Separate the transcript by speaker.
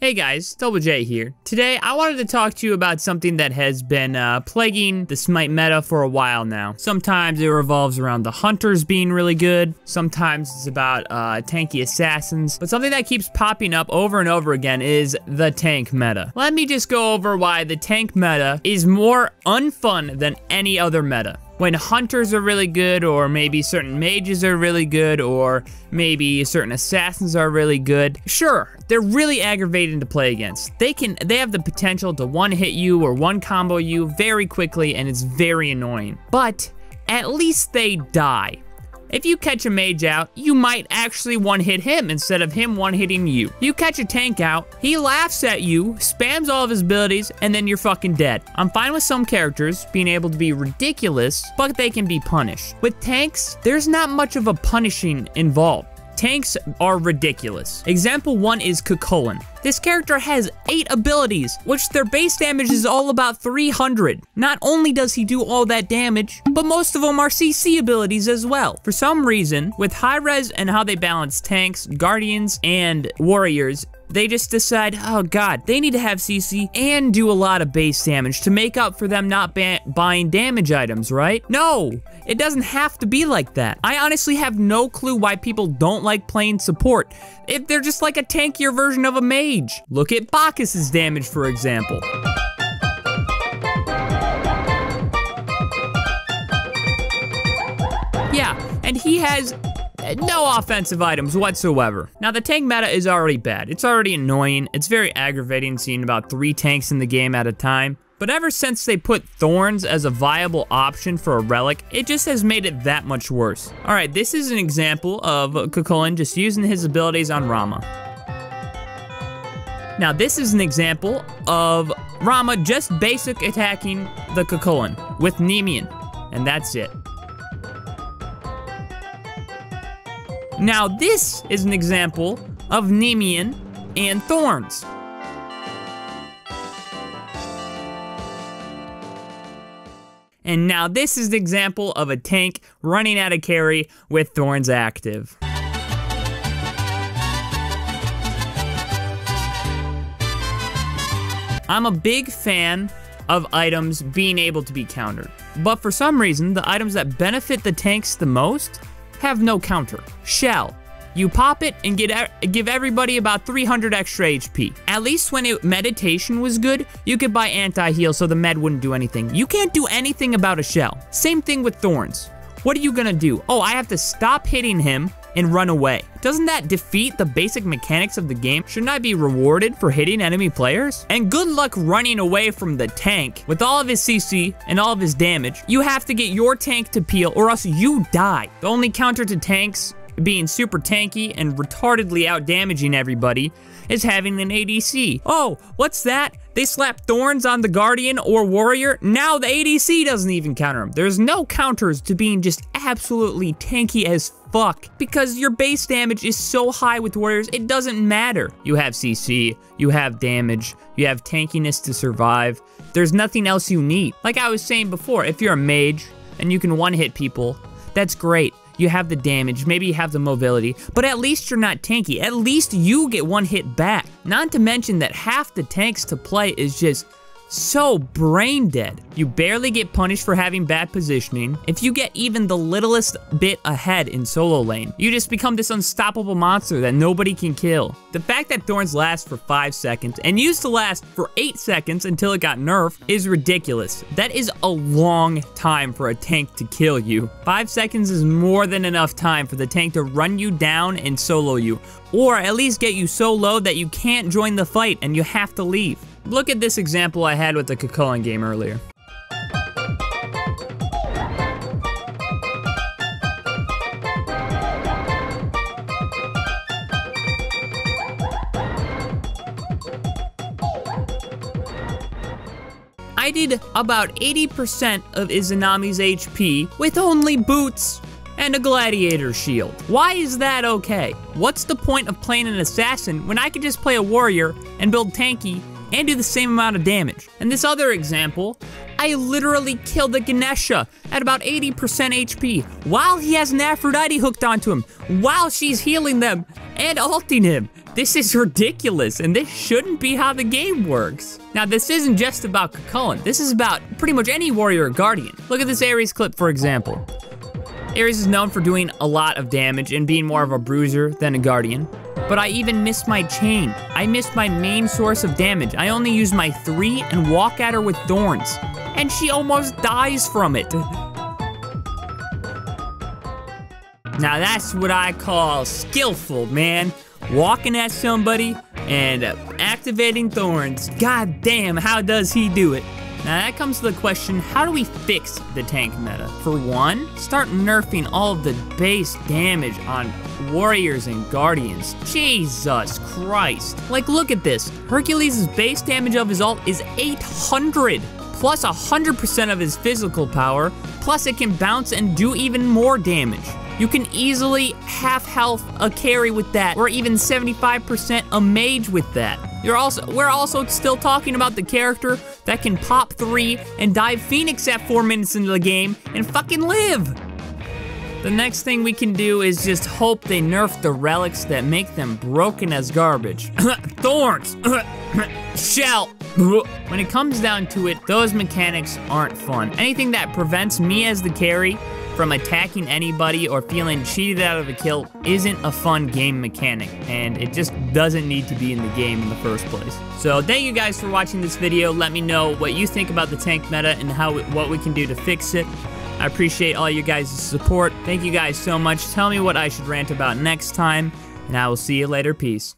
Speaker 1: Hey guys, soloDoubleJ here. Today, I wanted to talk to you about something that has been plaguing the Smite meta for a while now. Sometimes it revolves around the hunters being really good. Sometimes it's about tanky assassins. But something that keeps popping up over and over again is the tank meta. Let me just go over why the tank meta is more unfun than any other meta. When hunters are really good, or maybe certain mages are really good, or maybe certain assassins are really good, sure, they're really aggravating to play against. They have the potential to one-hit you or one-combo you very quickly, and it's very annoying. But at least they die. If you catch a mage out, you might actually one-hit him instead of him one-hitting you. You catch a tank out, he laughs at you, spams all of his abilities, and then you're fucking dead. I'm fine with some characters being able to be ridiculous, but they can be punished. With tanks, there's not much of a punishing involved. Tanks are ridiculous. Example 1 is Cucullin. This character has 8 abilities, which their base damage is all about 300. Not only does he do all that damage, but most of them are CC abilities as well. For some reason, with high res and how they balance tanks, guardians, and warriors, they just decide, oh god, they need to have CC and do a lot of base damage to make up for them not buying damage items, right? No, it doesn't have to be like that. I honestly have no clue why people don't like playing support if they're just like a tankier version of a mage. Look at Bacchus's damage, for example. Yeah, and he has no offensive items whatsoever. Now, the tank meta is already bad. It's already annoying. It's very aggravating seeing about 3 tanks in the game at a time. But ever since they put Thorns as a viable option for a relic, it just has made it that much worse. All right, this is an example of Cucullin just using his abilities on Rama. Now, this is an example of Rama just basic attacking the Cucullin with Nemean, and that's it. Now, this is an example of Nemean and Thorns. And now this is the example of a tank running out of carry with Thorns active. I'm a big fan of items being able to be countered, but for some reason, the items that benefit the tanks the most have no counter. Shell. You pop it and give everybody about 300 extra HP. At least when meditation was good, you could buy anti-heal so the med wouldn't do anything. You can't do anything about a shell. Same thing with Thorns. What are you gonna do? Oh, I have to stop hitting him and run away. Doesn't that defeat the basic mechanics of the game? Shouldn't I be rewarded for hitting enemy players? And good luck running away from the tank with all of his CC and all of his damage. You have to get your tank to peel or else you die. The only counter to tanks being super tanky and retardedly out-damaging everybody is having an ADC. Oh, what's that? They slap Thorns on the Guardian or Warrior, now the ADC doesn't even counter him. There's no counters to being just absolutely tanky as fuck, because your base damage is so high with Warriors, it doesn't matter. You have CC, you have damage, you have tankiness to survive. There's nothing else you need. Like I was saying before, if you're a mage and you can one-hit people, that's great. You have the damage, maybe you have the mobility, but at least you're not tanky. At least you get one hit back. Not to mention that half the tanks to play is just so brain dead. You barely get punished for having bad positioning. If you get even the littlest bit ahead in solo lane, you just become this unstoppable monster that nobody can kill. The fact that Thorns lasts for 5 seconds and used to last for 8 seconds until it got nerfed is ridiculous. That is a long time for a tank to kill you. 5 seconds is more than enough time for the tank to run you down and solo you, or at least get you so low that you can't join the fight and you have to leave. Look at this example I had with the Cucullin game earlier. I did about 80% of Izanami's HP with only boots and a gladiator shield. Why is that okay? What's the point of playing an assassin when I could just play a warrior and build tanky and do the same amount of damage. In this other example, I literally killed the Ganesha at about 80% HP while he has an Aphrodite hooked onto him, while she's healing them and ulting him. This is ridiculous, and this shouldn't be how the game works. Now, this isn't just about Cucullin. This is about pretty much any warrior or guardian. Look at this Ares clip, for example. Ares is known for doing a lot of damage and being more of a bruiser than a guardian. But I even missed my chain. I missed my main source of damage. I only used my 3 and walk at her with Thorns, and she almost dies from it. Now that's what I call skillful, man. Walking at somebody and activating Thorns. God damn, how does he do it? Now that comes to the question, how do we fix the tank meta? For one, start nerfing all of the base damage on warriors and guardians. Jesus Christ. Like, look at this. Hercules' base damage of his ult is 800, plus 100% of his physical power, plus it can bounce and do even more damage. You can easily half health a carry with that, or even 75% a mage with that. We're also still talking about the character that can pop 3 and dive Phoenix at 4 minutes into the game and fucking live. The next thing we can do is just hope they nerf the relics that make them broken as garbage. Thorns, shell. When it comes down to it, those mechanics aren't fun. Anything that prevents me as the carry from attacking anybody or feeling cheated out of a kill isn't a fun game mechanic, and it just doesn't need to be in the game in the first place. So thank you guys for watching this video. Let me know what you think about the tank meta and what we can do to fix it. I appreciate all you guys' support. Thank you guys so much. Tell me what I should rant about next time, and I will see you later. Peace.